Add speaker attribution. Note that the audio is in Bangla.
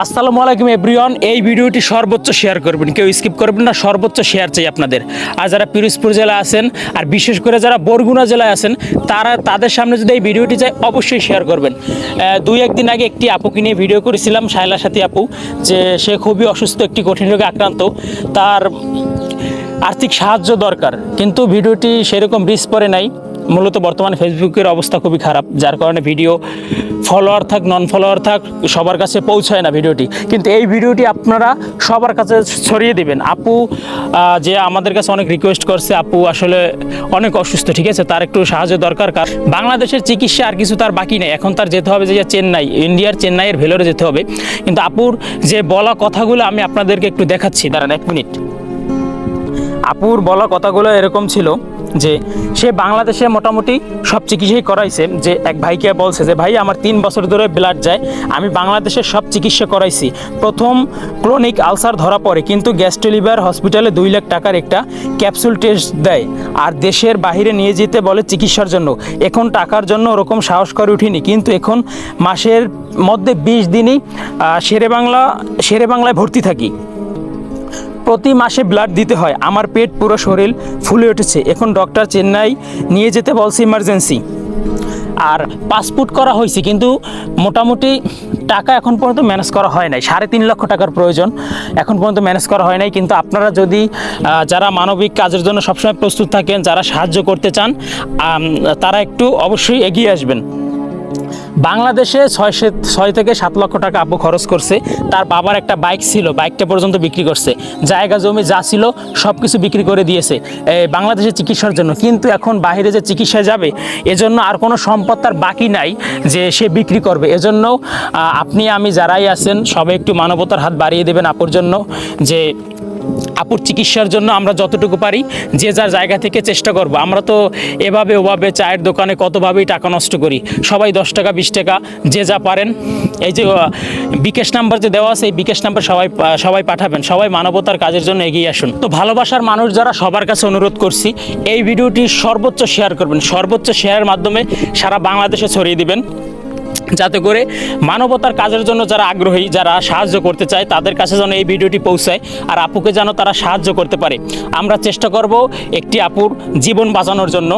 Speaker 1: আসসালামু আলাইকুম এভরিওয়ান। এই ভিডিওটি সর্বোচ্চ শেয়ার করবেন, কেউ স্কিপ করবেন না, সর্বোচ্চ শেয়ার চাই আপনাদের। আর যারা পিরোজপুর জেলায় আছেন আর বিশেষ করে যারা বরগুনা জেলায় আছেন তাদের সামনে যদি এই ভিডিওটি যায় অবশ্যই শেয়ার করবেন। দুই একদিন আগে একটি আপুকে নিয়ে ভিডিও করেছিলাম, শায়লা সাথী আপু, যে সে খুবই অসুস্থ, একটি কঠিন রোগে আক্রান্ত, তার আর্থিক সাহায্য দরকার, কিন্তু ভিডিওটি সেরকম রিচ পড়ে নাই। মূলত বর্তমানে ফেসবুকের অবস্থা খুবই খারাপ, যার কারণে ভিডিও ফলোয়ার থাক নন ফলোয়ার থাক সবার কাছে পৌঁছায় না ভিডিওটি। কিন্তু এই ভিডিওটি আপনারা সবার কাছে ছড়িয়ে দিবেন। আপু যে আমাদের কাছে অনেক রিকোয়েস্ট করছে, আপু আসলে অনেক অসুস্থ, ঠিক আছে, তার একটু সাহায্য দরকার। বাংলাদেশের চিকিৎসা আর কিছু তার বাকি নেই, এখন তার যেতে হবে যে চেন্নাই, ইন্ডিয়ার চেন্নাইয়ের ভেলোরে যেতে হবে। কিন্তু আপুর যে বলা কথাগুলো আমি আপনাদেরকে একটু দেখাচ্ছি, দাঁড়ান এক মিনিট। আপুর বলা কথাগুলো এরকম ছিল যে সে বাংলাদেশে মোটামুটি সব চিকিৎসাই করাইছে। যে এক ভাইকে বলছে যে ভাই আমার 3 বছর ধরে ব্লাড যায়, আমি বাংলাদেশে সব চিকিৎসা করাইছি, প্রথম ক্রনিক আলসার ধরা পড়ে, কিন্তু গ্যাস্ট্রোলিভার হসপিটালে 2 লাখ টাকার একটা ক্যাপসুল টেস্ট দেয় আর দেশের বাইরে নিয়ে যেতে বলে চিকিৎসার জন্য। এখন টাকার জন্য ওরকম সাহস করে উঠিনি, কিন্তু এখন মাসের মধ্যে 20 দিনই শেরেবাংলায় ভর্তি থাকি। প্রতি মাসে ব্লাড দিতে হয়, আমার পেট পুরো শরীর ফুলে উঠেছে, এখন ডক্টর চেন্নাই নিয়ে যেতে বলছে ইমার্জেন্সি। আর পাসপোর্ট করা হয়েছে, কিন্তু মোটামুটি টাকা এখন পর্যন্ত ম্যানেজ করা হয় নাই। 3.5 লক্ষ টাকার প্রয়োজন, এখন পর্যন্ত ম্যানেজ করা হয় নাই। কিন্তু আপনারা যদি যারা মানবিক কাজের জন্য সবসময় প্রস্তুত থাকেন, যারা সাহায্য করতে চান, তারা একটু অবশ্যই এগিয়ে আসবেন। বাংলাদেশে 6 থেকে 7 লক্ষ টাকা আপু খরচ করছে। তার বাবার একটা বাইক ছিল, বাইকটা পর্যন্ত বিক্রি করছে, জায়গা জমি যা ছিল সব কিছু বিক্রি করে দিয়েছে বাংলাদেশে চিকিৎসার জন্য। কিন্তু এখন বাইরে যে চিকিৎসায় যাবে, এজন্য আর কোনো সম্পদ তার বাকি নাই যে সে বিক্রি করবে। এজন্য আপনি আমি যারাই আছেন সবাই একটু মানবতার হাত বাড়িয়ে দেবেন আপুর জন্য, যে আপুর চিকিৎসার জন্য আমরা যতটুকু পারি যে যার জায়গা থেকে চেষ্টা করব। আমরা তো এভাবে ওভাবে চায়ের দোকানে কতভাবেই টাকা নষ্ট করি, সবাই 10 টাকা 20 টাকা যে যা পারেন। এই যে বিকাশ নাম্বার যে দেওয়া আছে, এই বিকাশ নাম্বার সবাই পাঠাবেন। সবাই মানবতার কাজের জন্য এগিয়ে আসুন। তো ভালোবাসার মানুষ যারা, সবার কাছে অনুরোধ করছি এই ভিডিওটি সর্বোচ্চ শেয়ার করবেন, সর্বোচ্চ শেয়ারের মাধ্যমে সারা বাংলাদেশে ছড়িয়ে দিবেন, যাতে করে মানবতার কাজের জন্য যারা আগ্রহী, যারা সাহায্য করতে চায়, তাদের কাছে যেন এই ভিডিওটি পৌঁছায় আর আপুকে যেন তারা সাহায্য করতে পারে। আমরা চেষ্টা করব একটি আপুর জীবন বাঁচানোর জন্য।